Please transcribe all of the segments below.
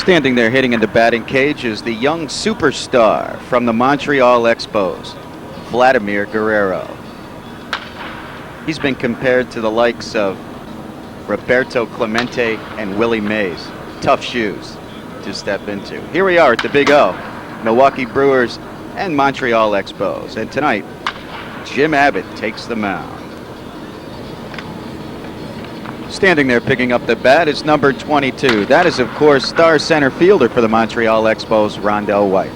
Standing there hitting in the batting cage is the young superstar from the Montreal Expos, Vladimir Guerrero. He's been compared to the likes of Roberto Clemente and Willie Mays. Tough shoes to step into. Here we are at the Big O, Milwaukee Brewers and Montreal Expos. And tonight, Jim Abbott takes the mound. Standing there picking up the bat is number 22. That is, of course, star center fielder for the Montreal Expos, Rondell White.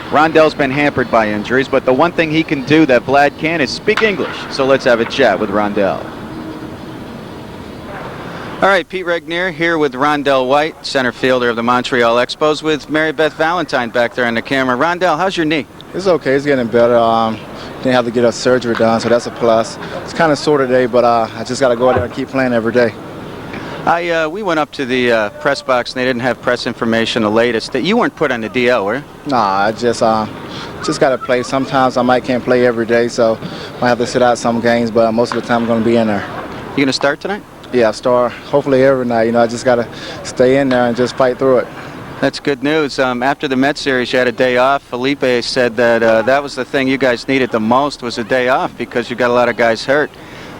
Rondell's been hampered by injuries, but the one thing he can do that Vlad can is speak English. So let's have a chat with Rondell. All right, Pete Regnier here with Rondell White, center fielder of the Montreal Expos, with Mary Beth Valentine back there on the camera. Rondell, how's your knee? It's okay. It's getting better. Didn't have to get a surgery done, so that's a plus. It's kind of sore today, but I just got to go out there and keep playing every day. We went up to the press box, and they didn't have press information, the latest. You weren't put on the DL, were you? Nah, I just got to play. Sometimes I can't play every day, so I have to sit out some games, but most of the time I'm going to be in there. You going to start tonight? Yeah, I start hopefully every night. You know, I just got to stay in there and just fight through it. That's good news. After the Mets series, you had a day off. Felipe said that that was the thing you guys needed the most, was a day off, because you got a lot of guys hurt.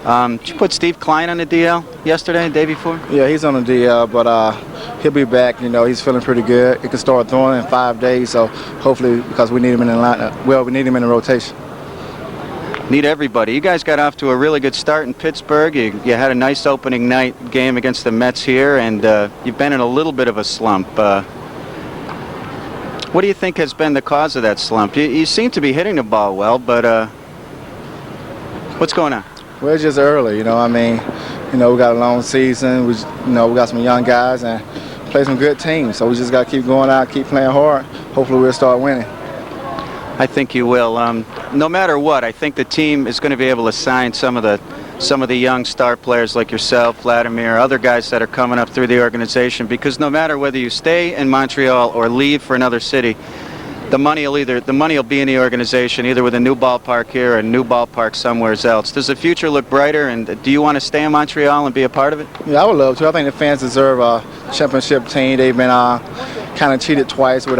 Did you put Steve Klein on the DL yesterday, the day before? Yeah, he's on the DL, but he'll be back. You know, he's feeling pretty good. He can start throwing in 5 days, so hopefully, because we need him in the lineup. Well, we need him in the rotation. Need everybody. You guys got off to a really good start in Pittsburgh. You had a nice opening night game against the Mets here, and you've been in a little bit of a slump. What do you think has been the cause of that slump? You seem to be hitting the ball well, but what's going on? Well, it's just early, you know. I mean, you know, we got a long season. We got some young guys and play some good teams. So we just got to keep going out, keep playing hard. Hopefully, we'll start winning. I think you will. No matter what, I think the team is going to be able to sign some of the young star players like yourself, Vladimir, other guys that are coming up through the organization. Because no matter whether you stay in Montreal or leave for another city, the money will be in the organization, either with a new ballpark here or a new ballpark somewhere else. Does the future look brighter, and do you want to stay in Montreal and be a part of it? Yeah, I would love to. I think the fans deserve a championship team. They've been kind of cheated twice with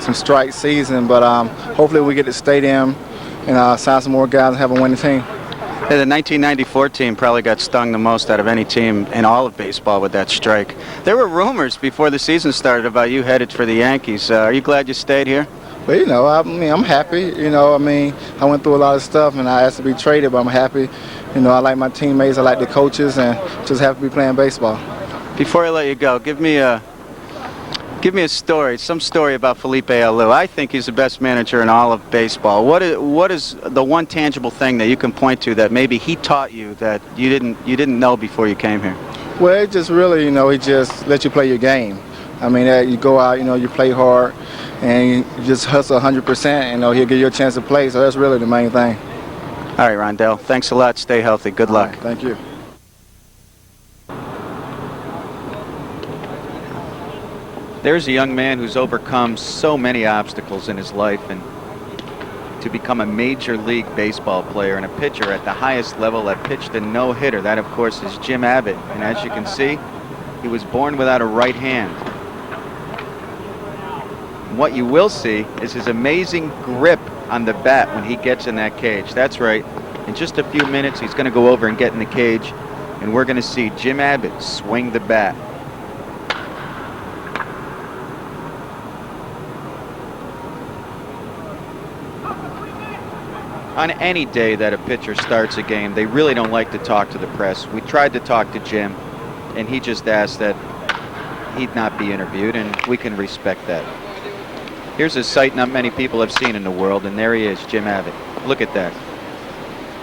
some strike season, but hopefully we get the stadium and sign some more guys and have a winning team. Yeah, the 1994 team probably got stung the most out of any team in all of baseball with that strike. There were rumors before the season started about you headed for the Yankees. Are you glad you stayed here? Well, you know, I mean, I'm happy. You know, I mean, I went through a lot of stuff and I asked to be traded, but I'm happy. You know, I like my teammates, I like the coaches, and just happy to be playing baseball. Before I let you go, give me a story, some story about Felipe Alou. I think he's the best manager in all of baseball. What is the one tangible thing that you can point to that maybe he taught you that you didn't know before you came here? Well, it just really, you know, he just let you play your game. I mean, you go out, you know, you play hard, and you just hustle 100%. You know, he'll give you a chance to play. So that's really the main thing. All right, Rondell. Thanks a lot. Stay healthy. Good luck. Right, thank you. There's a young man who's overcome so many obstacles in his life, and to become a Major League Baseball player and a pitcher at the highest level that pitched a no-hitter. That, of course, is Jim Abbott. And as you can see, he was born without a right hand. What you will see is his amazing grip on the bat when he gets in that cage. That's right. In just a few minutes, he's going to go over and get in the cage, and we're going to see Jim Abbott swing the bat. On any day that a pitcher starts a game, they really don't like to talk to the press. We tried to talk to Jim, and he just asked that he'd not be interviewed, and we can respect that. Here's a sight not many people have seen in the world, and there he is, Jim Abbott. Look at that.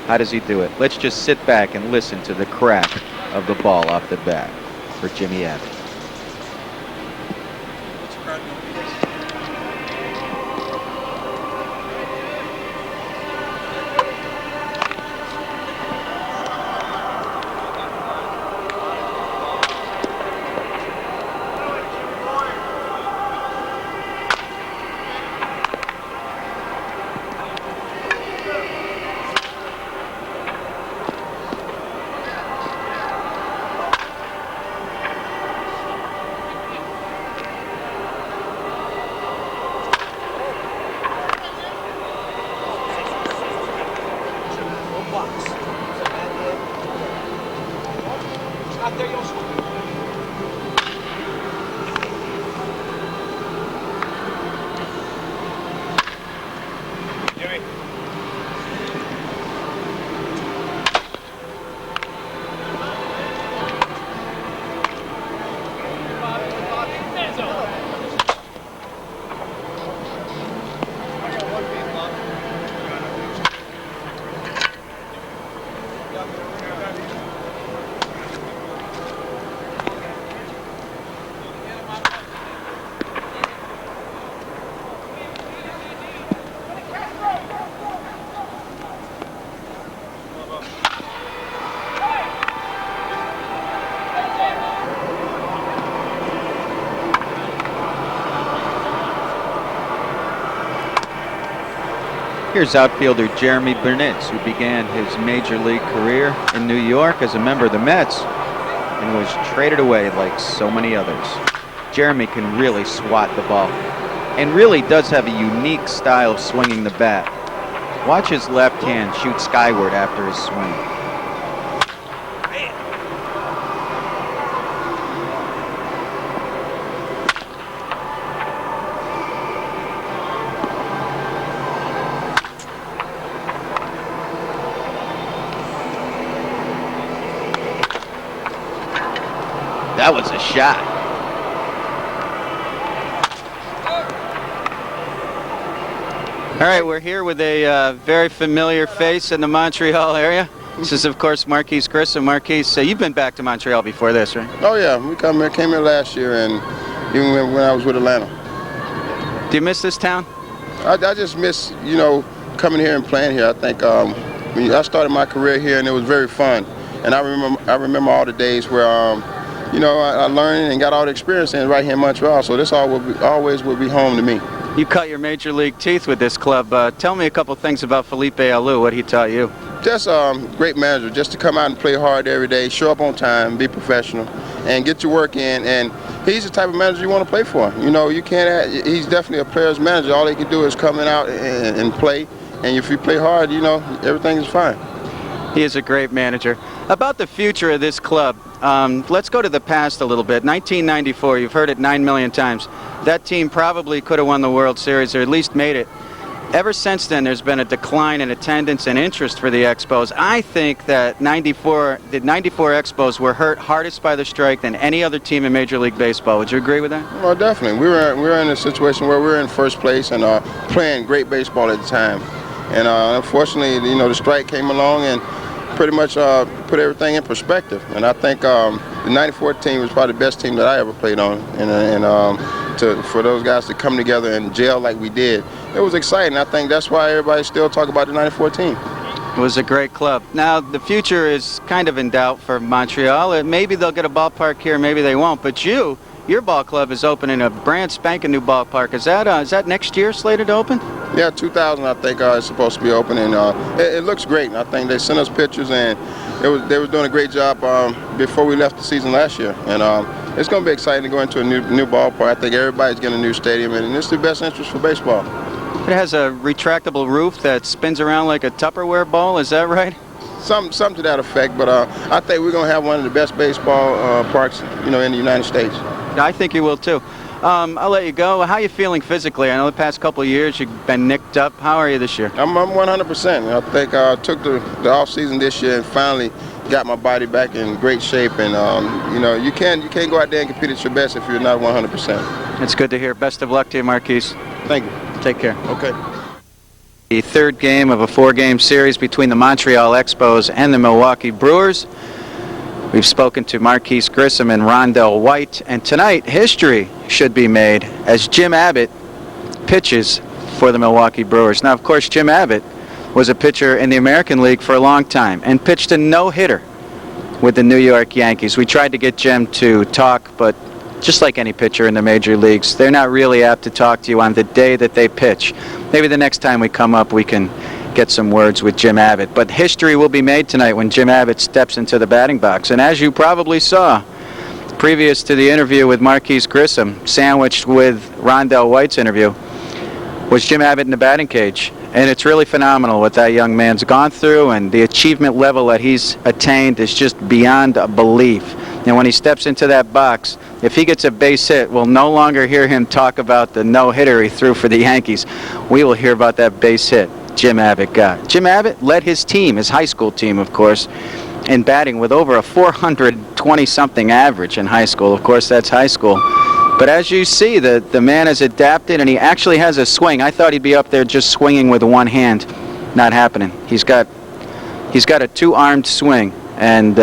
How does he do it? Let's just sit back and listen to the crack of the ball off the bat for Jimmy Abbott. Here's outfielder Jeremy Burnitz, who began his major league career in New York as a member of the Mets and was traded away like so many others. Jeremy can really swat the ball and really does have a unique style of swinging the bat. Watch his left hand shoot skyward after his swing. That was a shot. All right, we're here with a very familiar face in the Montreal area. This is, of course, Marquise Grissom. Marquise, you've been back to Montreal before this, right? Oh yeah, we came here last year, and even when I was with Atlanta. Do you miss this town? I just miss, coming here and playing here. I think I started my career here, and it was very fun. And I remember all the days where I learned and got all the experience right here in Montreal. So this always will be home to me. You cut your major league teeth with this club. Tell me a couple things about Felipe Alou, what he taught you. Just great manager, just to come out and play hard every day, show up on time, be professional, and get your work in. And he's the type of manager you want to play for. You can't. He's definitely a player's manager. All he can do is come out and play. And if you play hard, everything is fine. He is a great manager. About the future of this club, let's go to the past a little bit. 1994, you've heard it 9 million times. That team probably could have won the World Series, or at least made it. Ever since then, there's been a decline in attendance and interest for the Expos. I think that the 94 Expos were hurt hardest by the strike than any other team in Major League Baseball. Would you agree with that? Well, definitely. We were in a situation where we were in first place and playing great baseball at the time. And unfortunately, the strike came along and pretty much put everything in perspective. And I think the 94 team was probably the best team that I ever played on. And for those guys to come together and gel like we did, it was exciting. I think that's why everybody still talk about the 94 team. It was a great club. Now, the future is kind of in doubt for Montreal. Maybe they'll get a ballpark here, maybe they won't. But your ball club is opening a brand spanking new ballpark. Is that next year slated to open? Yeah, 2000 I think is supposed to be open, and it looks great. And I think they sent us pictures, and they were doing a great job before we left the season last year. And it's going to be exciting to go into a new ballpark. I think everybody's getting a new stadium, and it's the best interest for baseball. It has a retractable roof that spins around like a Tupperware ball. Is that right? Something to that effect. But I think we're going to have one of the best baseball parks, in the United States. I think you will too. I'll let you go. How are you feeling physically? I know the past couple of years you've been nicked up. How are you this year? I'm 100%. I think I took the off season this year and finally got my body back in great shape. And you can't go out there and compete at your best if you're not 100%. It's good to hear. Best of luck to you, Marquise. Thank you. Take care. Okay. The third game of a 4-game series between the Montreal Expos and the Milwaukee Brewers. We've spoken to Marquise Grissom and Rondell White, and tonight history should be made as Jim Abbott pitches for the Milwaukee Brewers. Now, of course, Jim Abbott was a pitcher in the American League for a long time and pitched a no-hitter with the New York Yankees. We tried to get Jim to talk, but just like any pitcher in the major leagues, they're not really apt to talk to you on the day that they pitch. Maybe the next time we come up, we can get some words with Jim Abbott. But history will be made tonight when Jim Abbott steps into the batting box. And as you probably saw, previous to the interview with Marquise Grissom, sandwiched with Rondell White's interview, was Jim Abbott in the batting cage. And it's really phenomenal what that young man's gone through, and the achievement level that he's attained is just beyond belief. And when he steps into that box, if he gets a base hit, we'll no longer hear him talk about the no-hitter he threw for the Yankees. We will hear about that base hit Jim Abbott got. Jim Abbott led his team, his high school team, of course, in batting with over a 420-something average in high school. Of course, that's high school. But as you see, the man has adapted, and he actually has a swing. I thought he'd be up there just swinging with one hand. Not happening. He's got a two-armed swing, and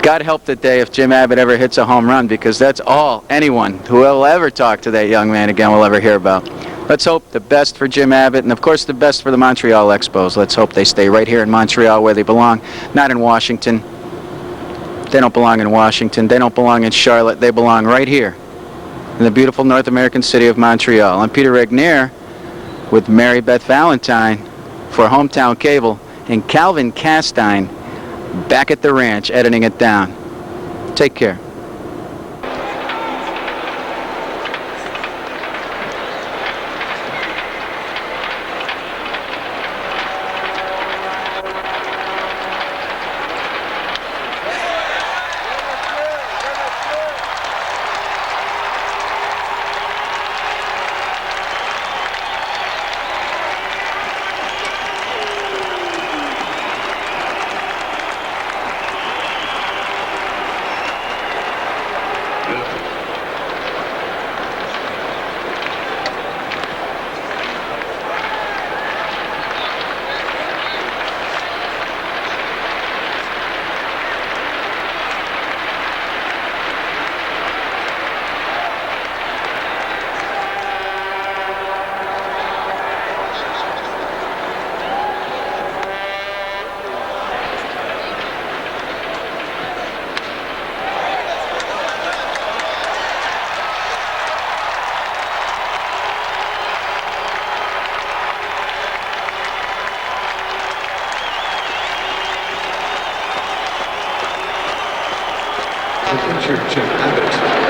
God help the day if Jim Abbott ever hits a home run, because that's all anyone who will ever talk to that young man again will ever hear about. Let's hope the best for Jim Abbott, and of course the best for the Montreal Expos. Let's hope they stay right here in Montreal where they belong, not in Washington. They don't belong in Washington. They don't belong in Charlotte. They belong right here in the beautiful North American city of Montreal. I'm Peter Regnier with Mary Beth Valentine for Hometown Cable, and Calvin Castine back at the ranch editing it down. Take care. Pitcher Jim Abbott.